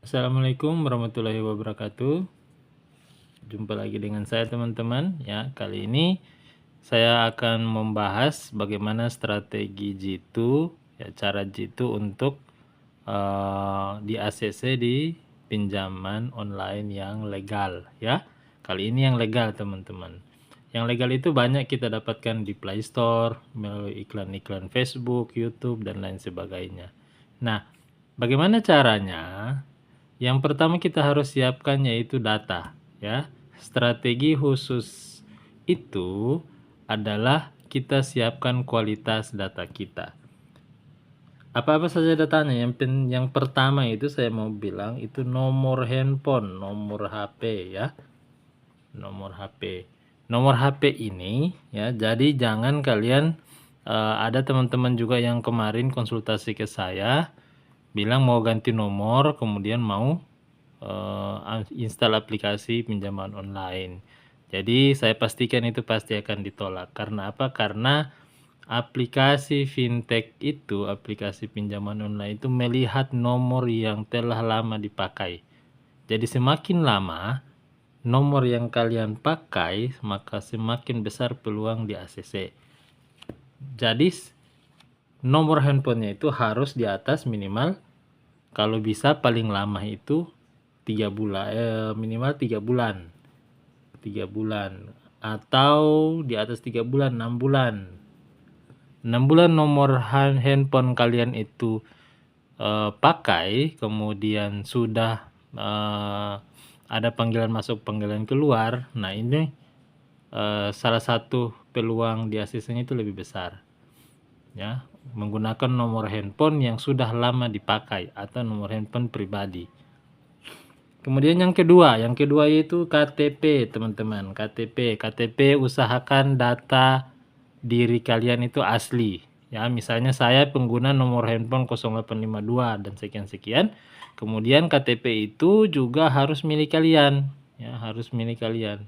Assalamualaikum warahmatullahi wabarakatuh. Jumpa lagi dengan saya teman-teman ya. Kali ini saya akan membahas bagaimana strategi Jitu ya, cara Jitu untuk di ACC di pinjaman online yang legal ya. Kali ini yang legal teman-teman. Yang legal itu banyak kita dapatkan di Play Store melalui iklan-iklan Facebook, YouTube dan lain sebagainya. Nah, bagaimana caranya? Yang pertama kita harus siapkan yaitu data ya. Strategi khusus itu adalah kita siapkan kualitas data kita. Apa-apa saja datanya. Yang pertama itu saya mau bilang itu nomor handphone, nomor HP ya. Nomor HP. Nomor HP ini ya, jadi jangan kalian ada teman-teman juga yang kemarin konsultasi ke saya bilang mau ganti nomor, kemudian mau install aplikasi pinjaman online. Jadi saya pastikan itu pasti akan ditolak. Karena apa? Karena aplikasi fintech itu, aplikasi pinjaman online itu melihat nomor yang telah lama dipakai. Jadi semakin lama nomor yang kalian pakai, maka semakin besar peluang di ACC. Jadi nomor handphonenya itu harus di atas minimal, kalau bisa paling lama itu 3 bulan, minimal 3 bulan. 3 bulan atau di atas 3 bulan, 6 bulan. 6 bulan nomor handphone kalian itu pakai, kemudian sudah ada panggilan masuk, panggilan keluar. Nah, ini salah satu peluang di ACC-nya itu lebih besar. Ya, menggunakan nomor handphone yang sudah lama dipakai atau nomor handphone pribadi. Kemudian yang kedua yaitu KTP, teman-teman. KTP usahakan data diri kalian itu asli. Ya, misalnya saya pengguna nomor handphone 0852 dan sekian-sekian. Kemudian KTP itu juga harus milik kalian, ya, harus milik kalian.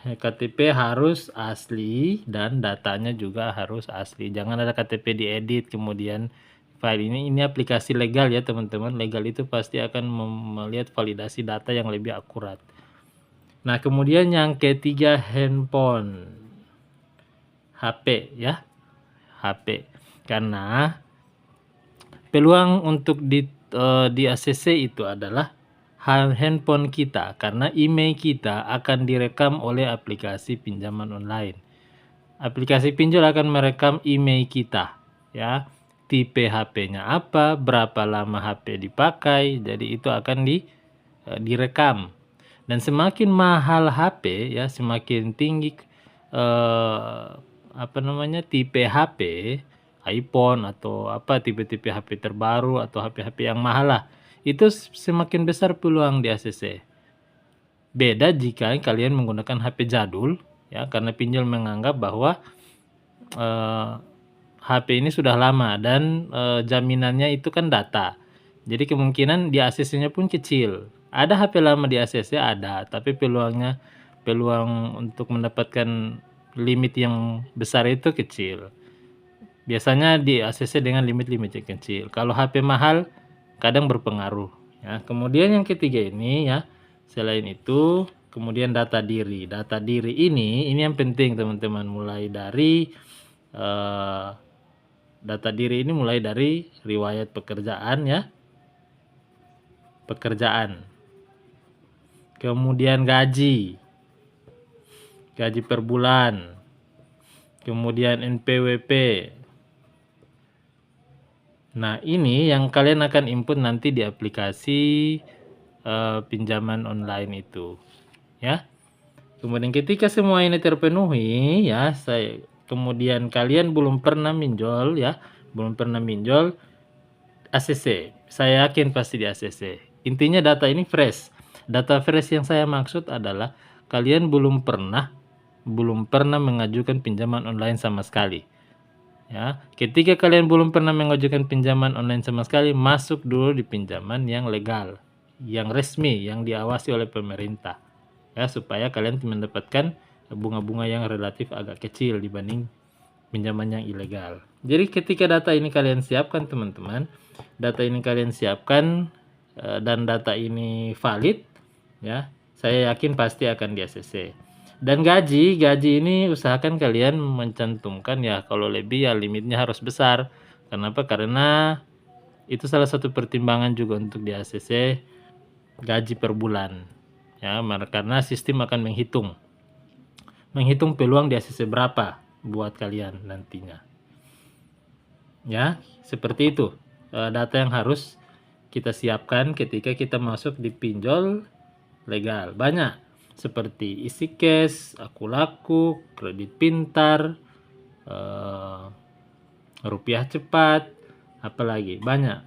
KTP harus asli dan datanya juga harus asli. Jangan ada KTP diedit kemudian file ini aplikasi legal ya teman-teman. Legal itu pasti akan melihat validasi data yang lebih akurat. Nah, kemudian yang ketiga handphone, HP ya, HP. Karena peluang untuk di ACC itu adalah handphone kita, karena email kita akan direkam oleh aplikasi pinjaman online. Aplikasi pinjol akan merekam email kita ya, tipe HP-nya apa, berapa lama HP dipakai, jadi itu akan direkam. Dan semakin mahal HP ya, semakin tinggi tipe HP, iPhone atau apa, tipe-tipe HP terbaru atau HP-HP yang mahal lah, itu semakin besar peluang di ACC. Beda jika kalian menggunakan HP jadul ya, karena pinjol menganggap bahwa HP ini sudah lama dan jaminannya itu kan data. Jadi kemungkinan di ACC-nya pun kecil. Ada HP lama di ACC ada, tapi peluang untuk mendapatkan limit yang besar itu kecil. Biasanya di ACC dengan limit-limit yang kecil. Kalau HP mahal kadang berpengaruh ya. Kemudian yang ketiga ini ya, selain itu kemudian data diri. Data diri ini yang penting teman-teman, mulai dari data diri ini mulai dari riwayat pekerjaan ya, pekerjaan. Kemudian gaji per bulan. Kemudian NPWP. Nah, ini yang kalian akan input nanti di aplikasi pinjaman online itu ya. Kemudian ketika semua ini terpenuhi ya, kemudian kalian belum pernah minjol ya, ACC. Saya yakin pasti di ACC. Intinya data ini fresh. Data fresh yang saya maksud adalah kalian belum pernah mengajukan pinjaman online sama sekali. Ya, ketika kalian belum pernah mengajukan pinjaman online sama sekali, masuk dulu di pinjaman yang legal, yang resmi, yang diawasi oleh pemerintah. Ya, supaya kalian mendapatkan bunga-bunga yang relatif agak kecil dibanding pinjaman yang ilegal. Jadi ketika data ini kalian siapkan teman-teman, dan data ini valid, ya, saya yakin pasti akan di ACC. Dan gaji ini usahakan kalian mencantumkan ya, kalau lebih ya limitnya harus besar. Kenapa? Karena itu salah satu pertimbangan juga untuk di ACC gaji per bulan. Ya, karena sistem akan menghitung peluang di ACC berapa buat kalian nantinya. Ya, seperti itu data yang harus kita siapkan ketika kita masuk di pinjol legal. Banyak seperti isi cash, aku laku, kredit pintar, rupiah cepat, apalagi banyak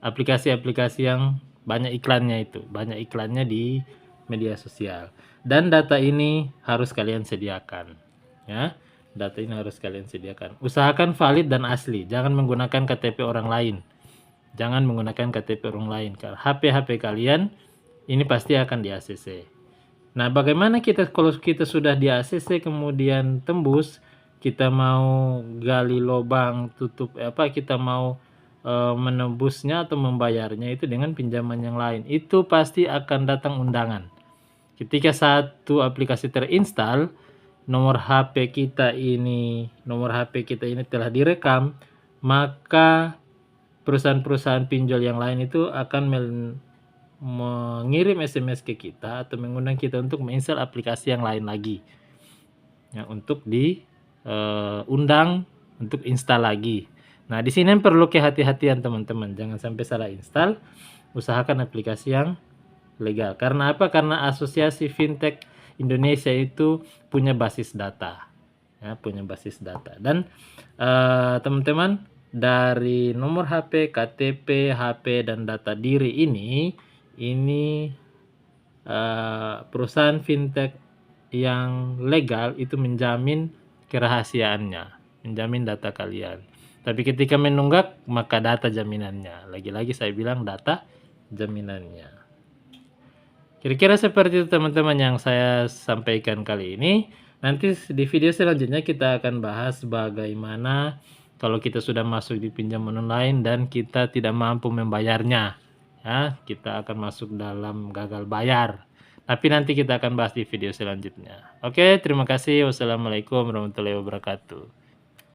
aplikasi-aplikasi yang banyak iklannya di media sosial. Dan data ini harus kalian sediakan, ya. Data ini harus kalian sediakan. Usahakan valid dan asli. Jangan menggunakan KTP orang lain. Jangan menggunakan KTP orang lain. Karena HP kalian ini pasti akan di ACC. Nah, bagaimana kalau kita sudah di ACC kemudian tembus, kita mau gali lubang, kita mau menembusnya atau membayarnya itu dengan pinjaman yang lain, itu pasti akan datang undangan. Ketika satu aplikasi terinstall, nomor HP kita ini telah direkam, maka perusahaan-perusahaan pinjol yang lain itu akan mengirim SMS ke kita atau mengundang kita untuk menginstal aplikasi yang lain lagi, ya, untuk diundang untuk install lagi. Nah, di sini perlu kehati-hatian teman-teman, jangan sampai salah install. Usahakan aplikasi yang legal. Karena apa? Karena Asosiasi Fintech Indonesia itu punya basis data, ya, Dan teman-teman, dari nomor HP, KTP, HP, dan data diri ini perusahaan fintech yang legal itu menjamin kerahasiaannya, menjamin data kalian. Tapi ketika menunggak, maka data jaminannya. Lagi-lagi saya bilang data jaminannya. Kira-kira seperti itu teman-teman yang saya sampaikan kali ini. Nanti di video selanjutnya kita akan bahas bagaimana kalau kita sudah masuk di pinjaman online dan kita tidak mampu membayarnya. Ya, kita akan masuk dalam gagal bayar. Tapi nanti kita akan bahas di video selanjutnya. Oke, terima kasih. Wassalamualaikum warahmatullahi wabarakatuh.